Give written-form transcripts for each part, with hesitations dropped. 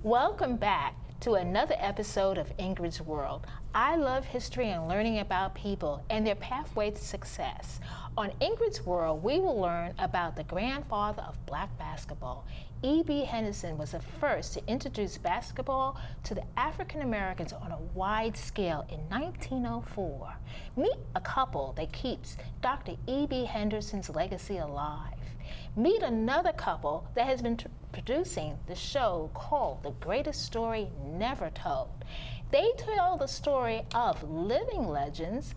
Welcome back to another episode of Ingrid's World. I love history and learning about people and their pathway to success. On Ingrid's World, we will learn about the grandfather of black basketball. E.B. Henderson was the first to introduce basketball to the African Americans on a wide scale in 1904. Meet a couple that keeps Dr. E.B. Henderson's legacy alive. Meet another couple that has been producing the show called The Greatest Story Never Told. They tell the story of living legends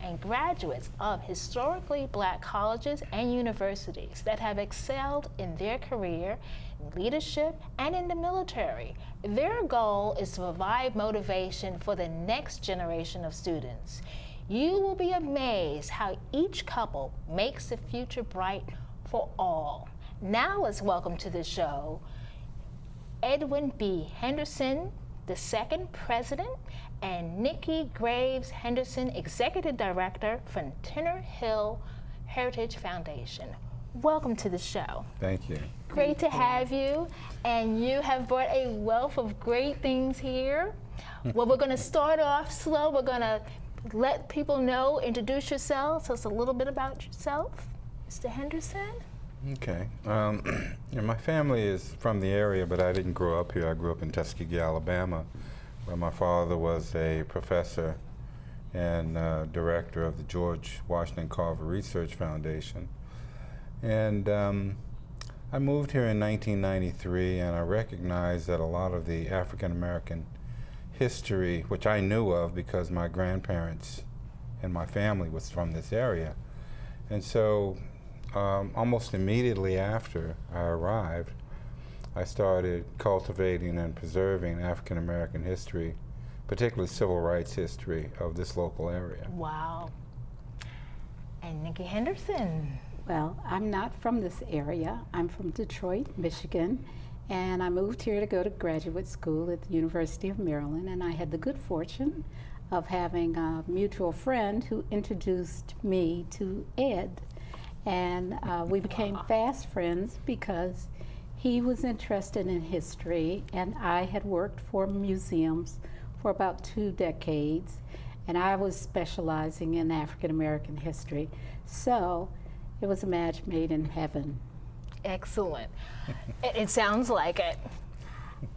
and graduates of historically black colleges and universities that have excelled in their career, leadership, and in the military. Their goal is to provide motivation for the next generation of students. You will be amazed how each couple makes the future bright for all. Now let's welcome to the show Edwin B. Henderson, the second president, and Nikki Graves Henderson, executive director from Tinner Hill Heritage Foundation. Welcome to the show. Thank you. Great to have you, and you have brought a wealth of great things here. Well, we're going to start off slow. We're going to let people know, introduce yourselves, tell us a little bit about yourself. Mr. Henderson? Okay. My family is from the area, but I didn't grow up here. I grew up in Tuskegee, Alabama, where my father was a professor and director of the George Washington Carver Research Foundation. And I moved here in 1993, and I recognized that a lot of the African American history, which I knew of because my grandparents and my family was from this area. And so almost immediately after I arrived, I started cultivating and preserving African American history, particularly civil rights history of this local area. Wow. And Nikki Henderson? Well, I'm not from this area. I'm from Detroit, Michigan, and I moved here to go to graduate school at the University of Maryland, and I had the good fortune of having a mutual friend who introduced me to Ed. And we became fast friends because he was interested in history, and I had worked for museums for about 2 decades, and I was specializing in African American history. So it was a match made in heaven. Excellent. It sounds like it.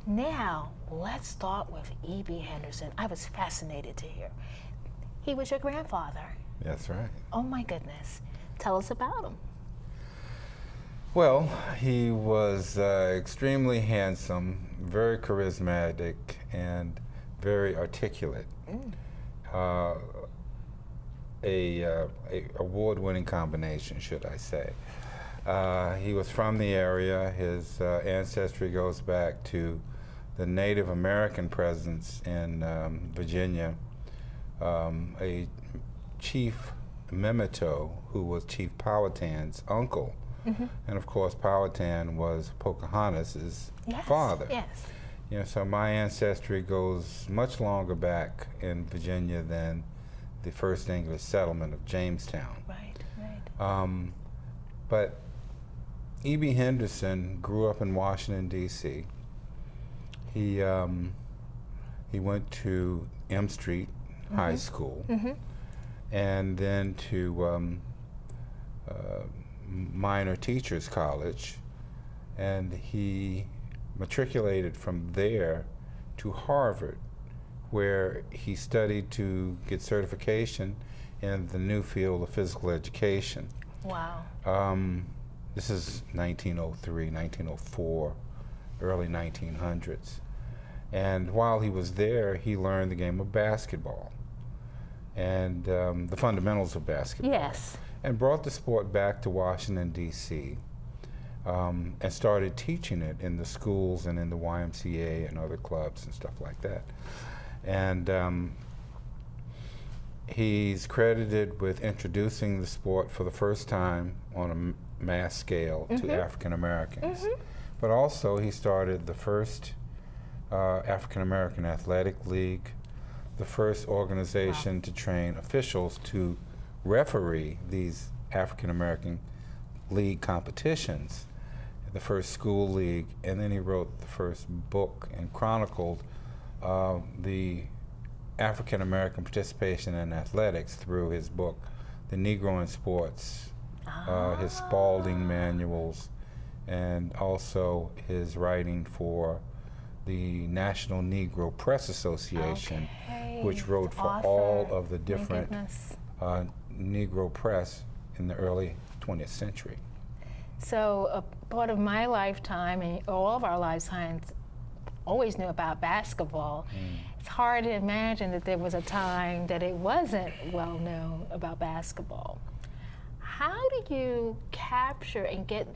Now, let's start with E.B. Henderson. I was fascinated to hear. He was your grandfather. That's right. Oh my goodness. Tell us about him. Well, he was extremely handsome, very charismatic, and very articulate. A award-winning combination, should I say. He was from the area. His ancestry goes back to the Native American presence in Virginia. A chief Memito, who was Chief Powhatan's uncle. And of course, Powhatan was Pocahontas' father. Yes. You know, so my ancestry goes much longer back in Virginia than the first English settlement of Jamestown. Right. But E.B. Henderson grew up in Washington, D.C. He went to M Street High School, and then to Minor Teachers College, and he matriculated from there to Harvard, where he studied to get certification in the new field of physical education. Wow. This is 1903, 1904, early 1900s. And while he was there, he learned the game of basketball and the fundamentals of basketball. Yes. And brought the sport back to Washington, D.C., and started teaching it in the schools and in the YMCA and other clubs and stuff like that. And he's credited with introducing the sport for the first time on a mass scale to African Americans. But also he started the first African American Athletic League, the first organization to train officials to referee these African American league competitions. the first school league, and then he wrote the first book and chronicled the African American participation in athletics through his book, The Negro in Sports, his Spalding manuals, and also his writing for the National Negro Press Association, which wrote for all of the different Negro press in the early 20th century. So a part of my lifetime, and all of our lifetimes, always knew about basketball. It's hard to imagine that there was a time that it wasn't well known about basketball. How do you capture and get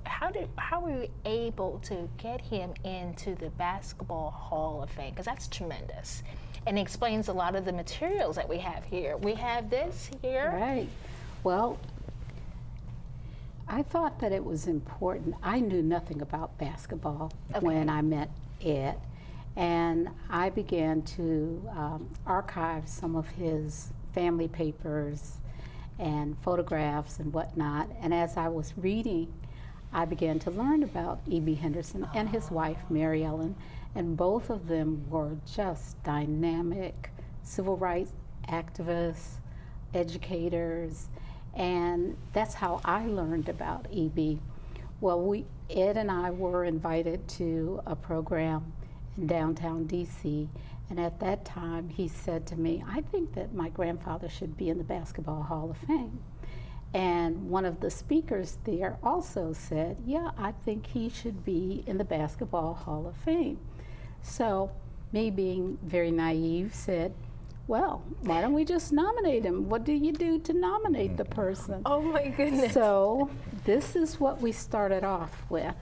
how were you able to get him into the Basketball Hall of Fame? Because that's tremendous. And it explains a lot of the materials that we have here. We have this here. Right. Well, I thought that it was important. I knew nothing about basketball when I met Ed, and I began to archive some of his family papers and photographs and whatnot. And as I was reading, I began to learn about E.B. Henderson and his wife, Mary Ellen, and both of them were just dynamic civil rights activists, educators, and that's how I learned about E.B. Well, Ed and I were invited to a program in downtown D.C., and at that time he said to me, I think that my grandfather should be in the Basketball Hall of Fame. And one of the speakers there also said, yeah, I think he should be in the Basketball Hall of Fame. So me being very naive said, well, why don't we just nominate him? What do you do to nominate the person? Oh my goodness. So this is what we started off with.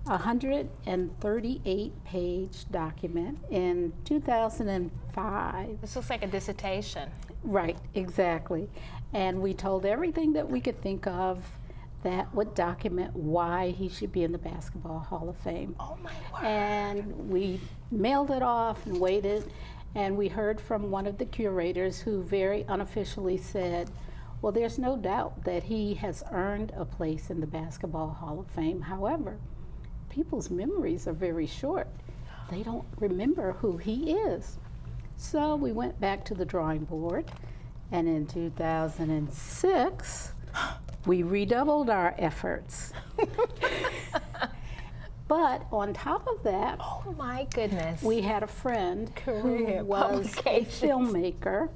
A 138-page document in 2005. This looks like a dissertation. Right, exactly. And we told everything that we could think of that would document why he should be in the Basketball Hall of Fame. Oh my word. And we mailed it off and waited, and we heard from one of the curators who very unofficially said, well, there's no doubt that he has earned a place in the Basketball Hall of Fame. However, people's memories are very short. They don't remember who he is. So we went back to the drawing board, and in 2006, we redoubled our efforts. But on top of that, Oh my goodness. we had a friend Career who was a publications. filmmaker,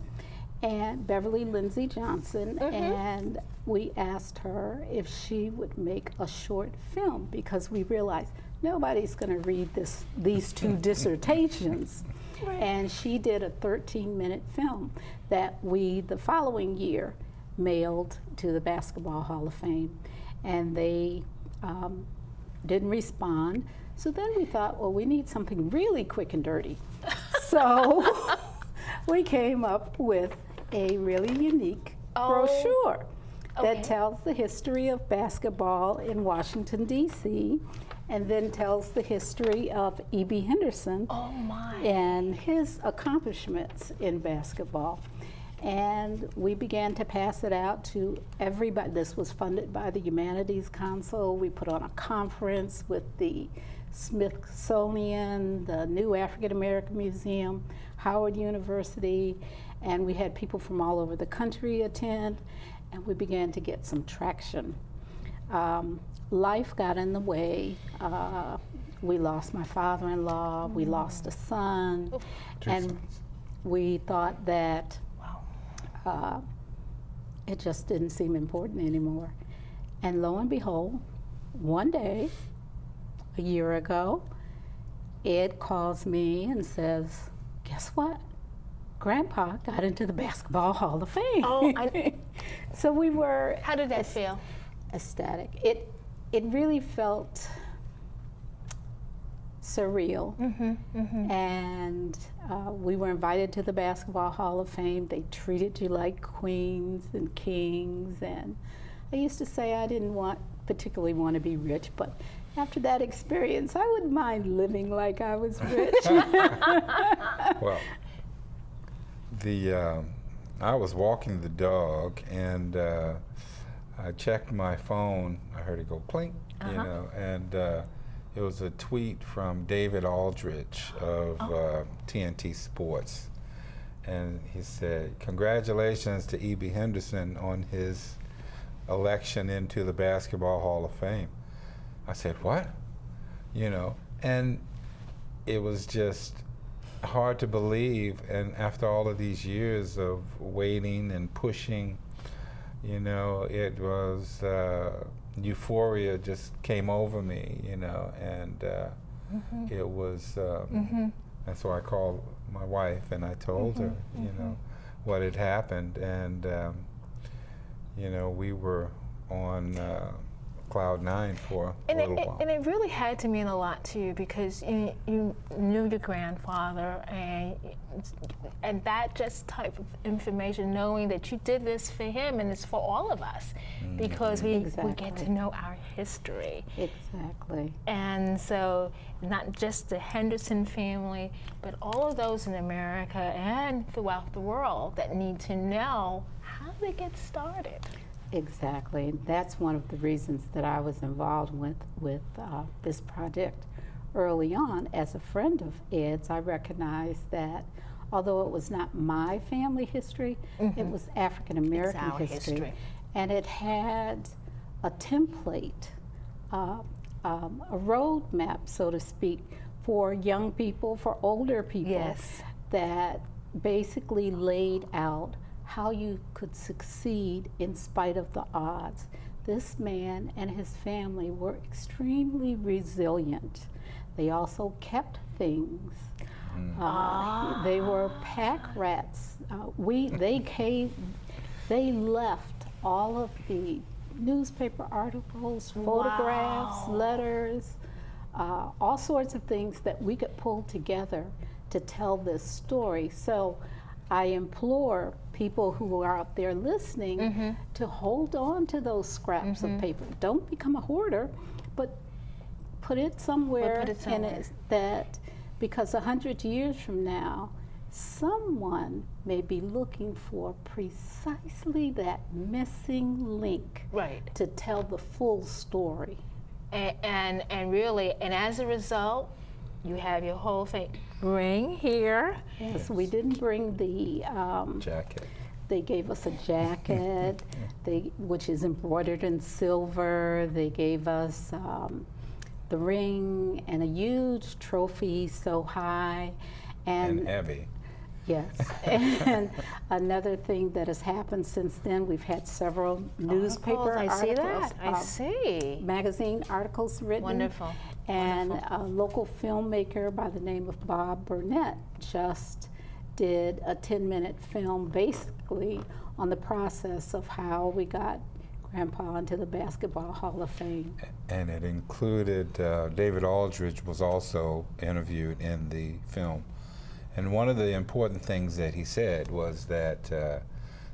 and Beverly Lindsay Johnson, and we asked her if she would make a short film because we realized nobody's going to read these two dissertations. And she did a 13-minute film that we, the following year, mailed to the Basketball Hall of Fame. And they didn't respond. So then we thought, well, we need something really quick and dirty. So we came up with a really unique brochure that tells the history of basketball in Washington, D.C., and then tells the history of E.B. Henderson and his accomplishments in basketball. And we began to pass it out to everybody. This was funded by the Humanities Council. We put on a conference with the Smithsonian, the New African American Museum, Howard University, and we had people from all over the country attend, and we began to get some traction. Life got in the way. We lost my father-in-law, we lost a son, and we thought that it just didn't seem important anymore. And lo and behold, one day, a year ago, Ed calls me and says, guess what? Grandpa got into the Basketball Hall of Fame. So we were... How did that feel? Ecstatic. It really felt surreal. And we were invited to the Basketball Hall of Fame. They treated you like queens and kings. And I used to say I didn't particularly want to be rich, but after that experience, I wouldn't mind living like I was rich. Well, I was walking the dog, and I checked my phone. I heard it go clink, you know, and it was a tweet from David Aldridge of TNT Sports. And he said, "Congratulations to E.B. Henderson on his election into the Basketball Hall of Fame." I said, "What?" You know, and it was just hard to believe. And after all of these years of waiting and pushing, you know, it was euphoria just came over me, you know, and it was, and so I called my wife and I told her, you know, what had happened, and you know, we were on cloud nine for a little while. And it really had to mean a lot to you because you knew your grandfather, and that just type of information, knowing that you did this for him and it's for all of us, because we get to know our history. Exactly. And so not just the Henderson family, but all of those in America and throughout the world that need to know how they get started. Exactly. That's one of the reasons that I was involved with this project early on. As a friend of Ed's, I recognized that although it was not my family history, it was African American history. And it had a template, a roadmap, so to speak, for young people, for older people, that basically laid out how you could succeed in spite of the odds. This man and his family were extremely resilient. They also kept things. They were pack rats. They left all of the newspaper articles, photographs, letters, all sorts of things that we could pull together to tell this story. So I implore people who are out there listening to hold on to those scraps of paper. Don't become a hoarder, but put it somewhere, that because 100 years from now, someone may be looking for precisely that missing link to tell the full story. And really, and as a result, you have your whole thing. Bring here. Yes, we didn't bring the jacket. They gave us a jacket, which is embroidered in silver. They gave us the ring and a huge trophy so high. And heavy. Yes. And another thing that has happened since then, we've had several newspaper articles. I see. Magazine articles written. Wonderful. And a local filmmaker by the name of Bob Burnett just did a 10-minute film basically on the process of how we got Grandpa into the Basketball Hall of Fame. And it included, David Aldridge was also interviewed in the film. And one of the important things that he said was that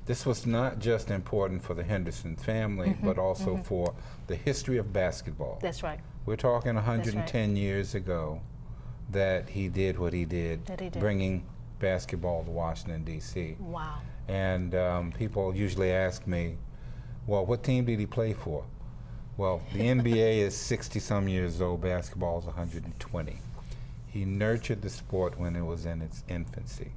this was not just important for the Henderson family, but also for the history of basketball. That's right. We're talking 110 years ago that he did what he did, bringing basketball to Washington, D.C. Wow. And people usually ask me, well, what team did he play for? Well, the NBA is 60-some years old, basketball is 120. He nurtured the sport when it was in its infancy.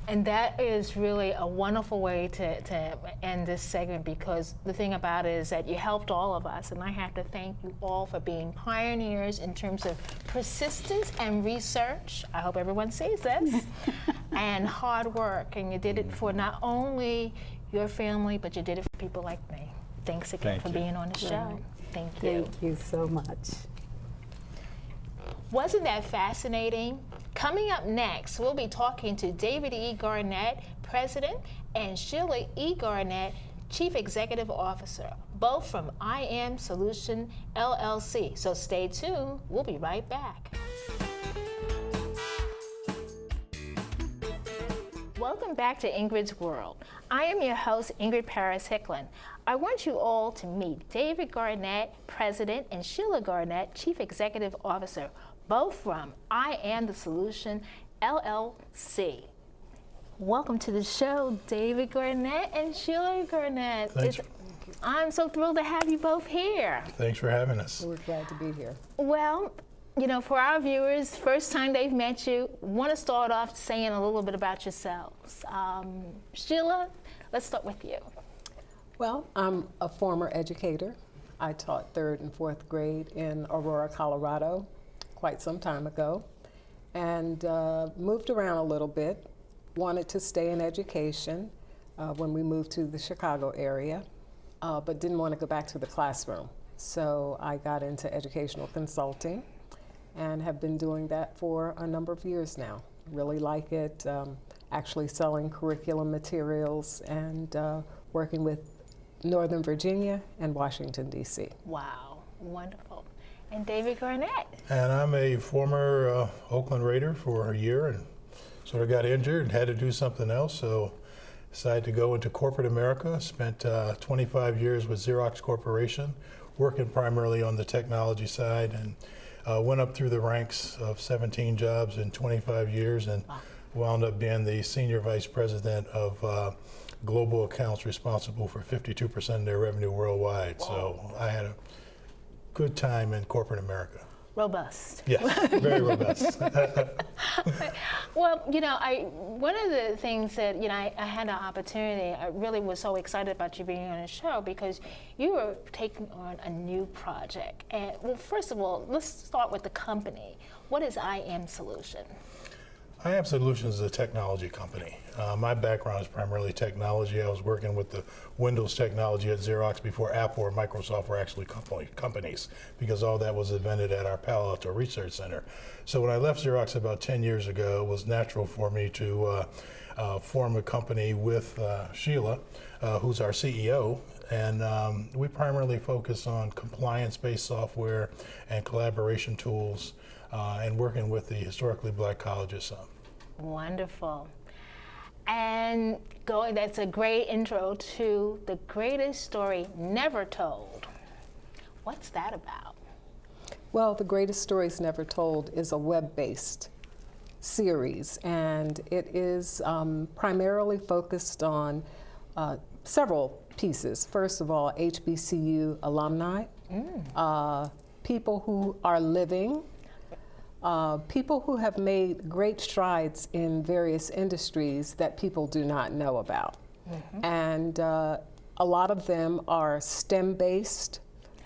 And that is really a wonderful way to end this segment, because the thing about it is that you helped all of us, and I have to thank you all for being pioneers in terms of persistence and research. I hope everyone sees this. And hard work, and you did it for not only your family, but you did it for people like me. Thanks again for being on the show. Thank you. Thank you so much. Wasn't that fascinating? Coming up next, we'll be talking to David E. Garnett, President, and Sheila E. Garnett, Chief Executive Officer, both from I Am Solution LLC. So stay tuned. We'll be right back. Welcome back to Ingrid's World. I am your host, Ingrid Paris-Hicklin. I want you all to meet David Garnett, President, and Sheila Garnett, Chief Executive Officer, both from I Am the Solution LLC. Welcome to the show, David Garnett and Sheila Garnett. I'm so thrilled to have you both here. Thanks for having us. We're glad to be here. Well, you know, for our viewers, first time they've met you, want to start off saying a little bit about yourselves. Sheila, let's start with you. Well, I'm a former educator. I taught 3rd and 4th grade in Aurora, Colorado, quite some time ago, and moved around a little bit. Wanted to stay in education when we moved to the Chicago area, but didn't want to go back to the classroom. So I got into educational consulting and have been doing that for a number of years now. Really like it, actually selling curriculum materials and working with Northern Virginia and Washington, D.C. Wow, wonderful. And David Garnett. And I'm a former Oakland Raider for a year and sort of got injured and had to do something else, so decided to go into corporate America. Spent 25 years with Xerox Corporation, working primarily on the technology side, and went up through the ranks of 17 jobs in 25 years and wound up being the senior vice president of global accounts, responsible for 52% of their revenue worldwide. Whoa. So I had a good time in corporate America. Robust. Yes, very robust. Well, you know, one of the things that, you know, I had an opportunity, I really was so excited about you being on the show because you were taking on a new project. And, well, first of all, let's start with the company. What is I Am Solution? I Am Solutions is a technology company. My background is primarily technology. I was working with the Windows technology at Xerox before Apple or Microsoft were actually companies, because all that was invented at our Palo Alto Research Center. So when I left Xerox about 10 years ago, it was natural for me to form a company with Sheila, who's our CEO, and we primarily focus on compliance-based software and collaboration tools, and working with the historically black colleges some. Wonderful. And that's a great intro to the greatest story never told. What's that about? Well, The Greatest Stories Never Told is a web-based series, and it is primarily focused on several pieces. First of all, HBCU alumni, people who are living, people who have made great strides in various industries that people do not know about. And a lot of them are STEM-based,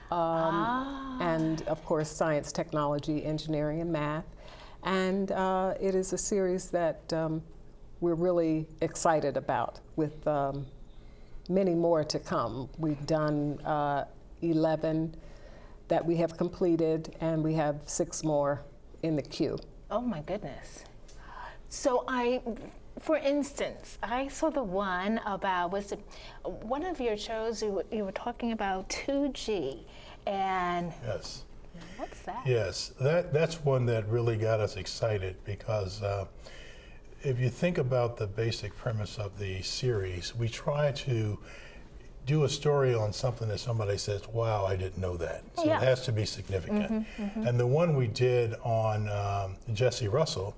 and of course science, technology, engineering, and math. And it is a series that we're really excited about, with many more to come. We've done 11 that we have completed, and we have 6 more in the queue. Oh my goodness. So for instance, I saw the one about, one of your shows, you were talking about 2G, and Yes. what's that? Yes, that's one that really got us excited, because if you think about the basic premise of the series, we try to do a story on something that somebody says, wow, I didn't know that. So Yeah. it has to be significant. And the one we did on Jesse Russell,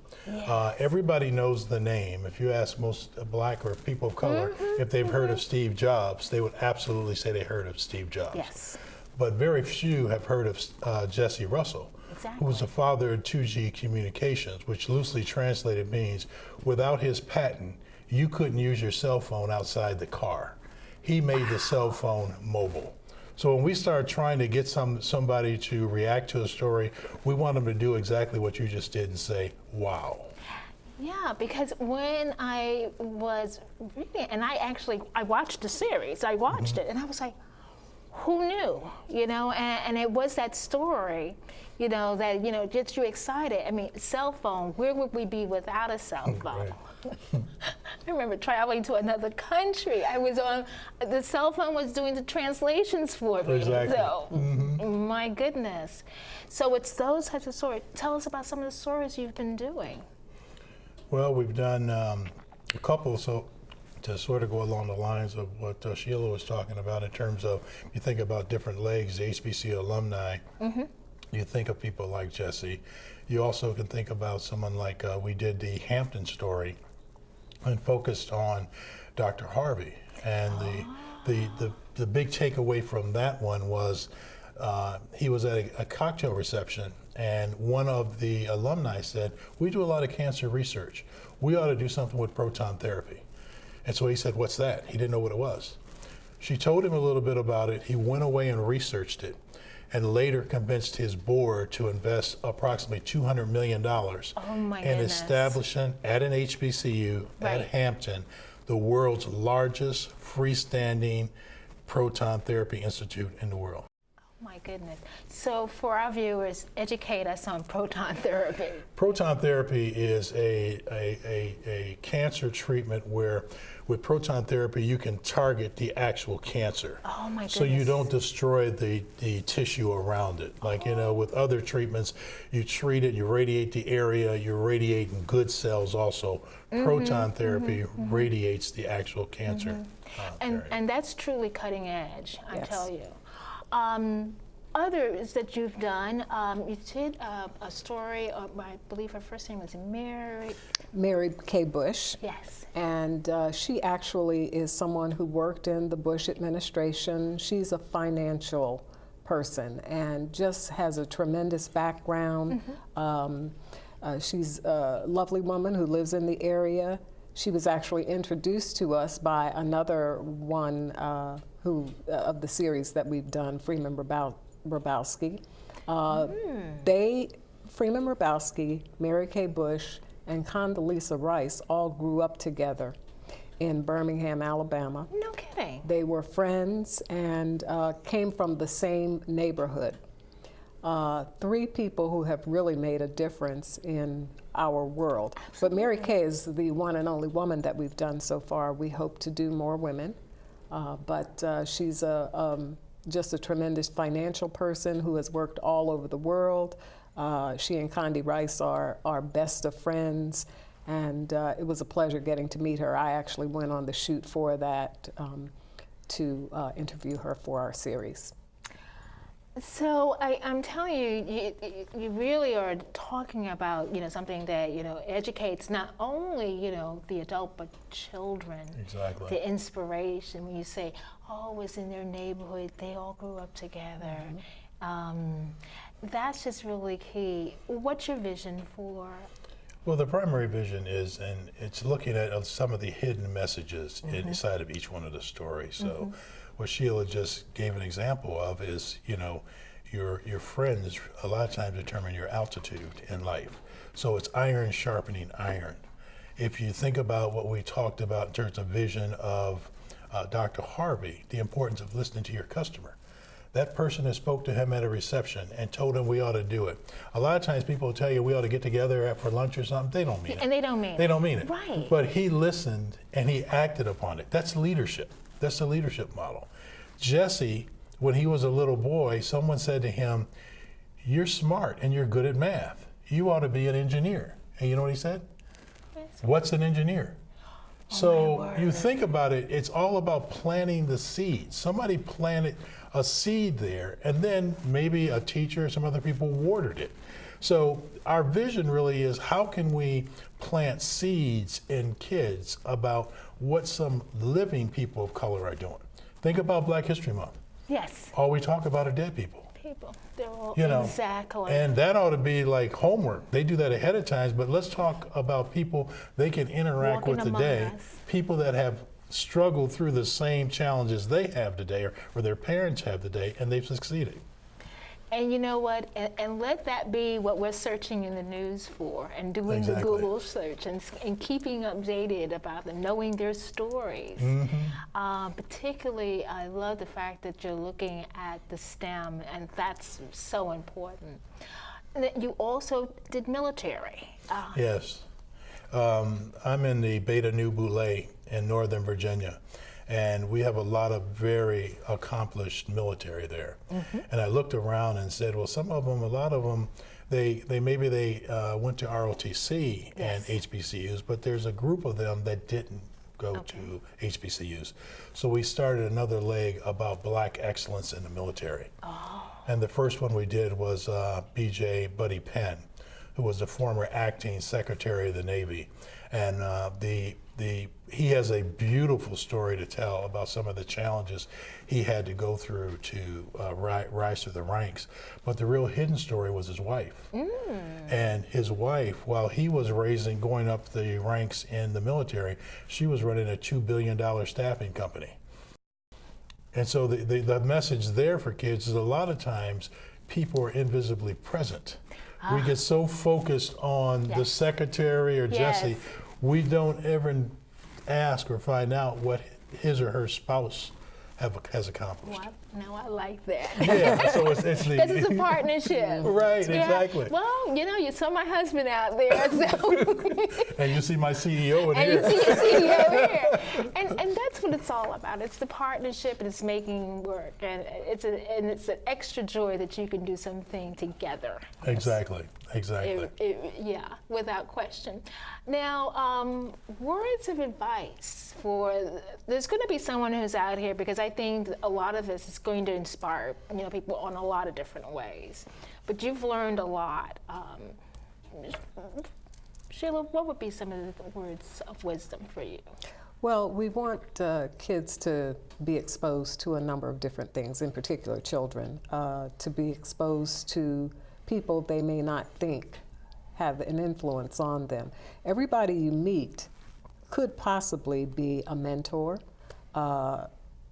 everybody knows the name. If you ask most black or people of color if they've heard of Steve Jobs, they would absolutely say they heard of Steve Jobs. Yes. But very few have heard of Jesse Russell, who was the father of 2G communications, which loosely translated means without his patent, you couldn't use your cell phone outside the car. He made the cell phone mobile. So when we started trying to get somebody to react to a story, we want them to do exactly what you just did and say, wow. Yeah, because when I was reading, and I watched the series, I watched it, and I was like, who knew, you know, and it was that story, you know, that, you know, gets you excited. I mean, cell phone, where would we be without a cell phone? I remember traveling to another country. The cell phone was doing the translations for me. Exactly. So, my goodness. So it's those types of stories. Tell us about some of the stories you've been doing. Well, we've done a couple, so to sort of go along the lines of what Sheila was talking about in terms of, you think about different legs, the HBCU alumni, you think of people like Jesse. You also can think about someone like, we did the Hampton story and focused on Dr. Harvey and The big takeaway from that one was he was at a cocktail reception, and one of the alumni said, "We do a lot of cancer research. We ought to do something with proton therapy." And so he said, "What's that?" He didn't know what it was. She told him a little bit about it. He went away and researched it, and later convinced his board to invest approximately $200 million in establishing at an HBCU at Hampton the world's largest freestanding proton therapy institute in the world. My goodness. So for our viewers, educate us on proton therapy. Proton therapy is a cancer treatment where with proton therapy you can target the actual cancer. Oh my goodness. So you don't destroy the tissue around it. Like, you know, with other treatments, you treat it, you radiate the area, you're radiating good cells also. Proton therapy radiates the actual cancer. And that's truly cutting edge, I tell you. Others that you've done, you did a story, I believe her first name was Mary K. Bush. Yes. And she actually is someone who worked in the Bush administration. She's a financial person and just has a tremendous background. She's a lovely woman who lives in the area. She was actually introduced to us by another one of the series that we've done, Freeman Hrabowski. Freeman Hrabowski, Mary K. Bush, and Condoleezza Rice all grew up together in Birmingham, Alabama. No kidding. They were friends and came from the same neighborhood. Three people who have really made a difference in our world. Absolutely. But Mary Kay is the one and only woman that we've done so far. We hope to do more women. But she's just a tremendous financial person who has worked all over the world. She and Condi Rice are best of friends, and it was a pleasure getting to meet her. I actually went on the shoot for that to interview her for our series. So I'm telling you, you really are talking about, you know, something that, you know, educates not only, you know, the adult but children. Exactly. The inspiration when you say, oh, it was in their neighborhood, they all grew up together. That's just really key. What's your vision for? Well, the primary vision is, and it's looking at some of the hidden messages inside of each one of the stories. So what Sheila just gave an example of is, you know, your friends a lot of times determine your altitude in life. So it's iron sharpening iron. If you think about what we talked about in terms of vision of Dr. Harvey, the importance of listening to your customer. That person that spoke to him at a reception and told him we ought to do it. A lot of times people will tell you we ought to get together for lunch or something. They don't mean it. And they don't mean it. They don't mean it. Right. But he listened and he acted upon it. That's leadership. That's the leadership model. Jesse, when he was a little boy, someone said to him, "You're smart and you're good at math. You ought to be an engineer." And you know what he said? What's an engineer? So you think about it, it's all about planting the seed. Somebody planted a seed there, and then maybe a teacher or some other people watered it. So our vision really is, how can we plant seeds in kids about what some living people of color are doing? Think about Black History Month. Yes. All we talk about are dead people. They're all, You know, exactly. and that ought to be like homework. They do that ahead of time, but let's talk about people they can interact Walking with among today, us. people that have struggled through the same challenges they have today or their parents have today, and they've succeeded. And you know what? And let that be what we're searching in the news for, and doing the Google search and keeping updated about them, knowing their stories. Particularly, I love the fact that you're looking at the STEM, and that's so important. And that you also did military. Yes. I'm in the Beta Nu Boulé in Northern Virginia. And we have a lot of very accomplished military there. And I looked around and said, well, some of them, a lot of them, they went to ROTC and HBCUs, but there's a group of them that didn't go to HBCUs. So we started another leg about Black excellence in the military. And the first one we did was BJ Buddy Penn, who was the former acting Secretary of the Navy. And he has a beautiful story to tell about some of the challenges he had to go through to rise through the ranks. But the real hidden story was his wife. And his wife, while he was going up the ranks in the military, she was running a $2 billion staffing company. And so the message there for kids is a lot of times people are invisibly present. We get so focused on the secretary or Jesse, we don't ever ask or find out what his or her spouse has accomplished. Well, no, I like that. Yeah, so it's the... Because it's a partnership. Right, exactly. Well, you saw my husband out there, so. And you see my CEO in here. And you see your CEO here. And that's what it's all about. It's the partnership, and it's making work, and it's an extra joy that you can do something together. Exactly. Yeah, without question. Now, words of advice there's going to be someone who's out here, because I think a lot of this is going to inspire people on a lot of different ways. But you've learned a lot. Sheila, what would be some of the words of wisdom for you? Well, we want kids to be exposed to a number of different things, in particular children, to be exposed to people they may not think have an influence on them. Everybody you meet could possibly be a mentor.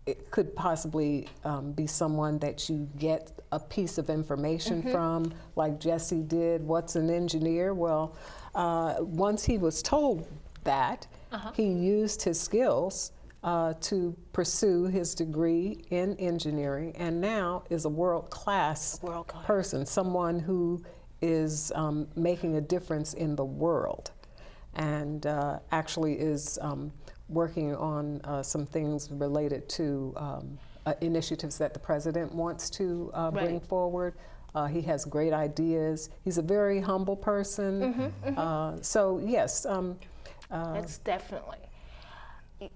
It could possibly be someone that you get a piece of information from, like Jesse did. What's an engineer? Well, once he was told that, he used his skills to pursue his degree in engineering, and now is a world-class person, someone who is making a difference in the world, and actually is working on some things related to initiatives that the president wants to bring forward. He has great ideas. He's a very humble person. So yes. That's definitely.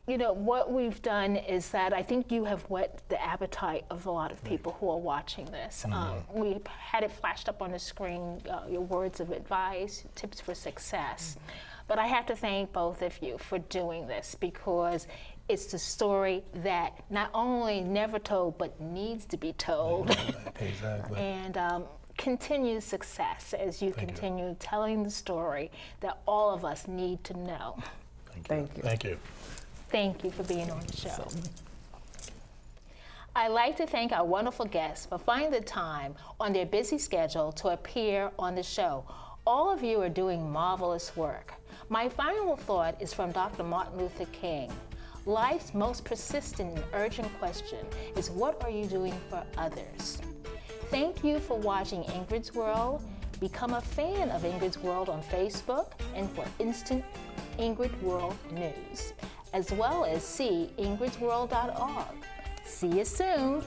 What we've done is that I think you have whet the appetite of a lot of people who are watching this. We had it flashed up on the screen, your words of advice, tips for success. But I have to thank both of you for doing this, because it's the story that not only never told, but needs to be told. Exactly. And continued success as you continue telling the story that all of us need to know. Thank you. Thank you. Thank you for being on the show. I'd like to thank our wonderful guests for finding the time on their busy schedule to appear on the show. All of you are doing marvelous work. My final thought is from Dr. Martin Luther King. Life's most persistent and urgent question is, what are you doing for others? Thank you for watching Ingrid's World. Become a fan of Ingrid's World on Facebook and for instant Ingrid World news, as well as see ingridsworld.org. See you soon.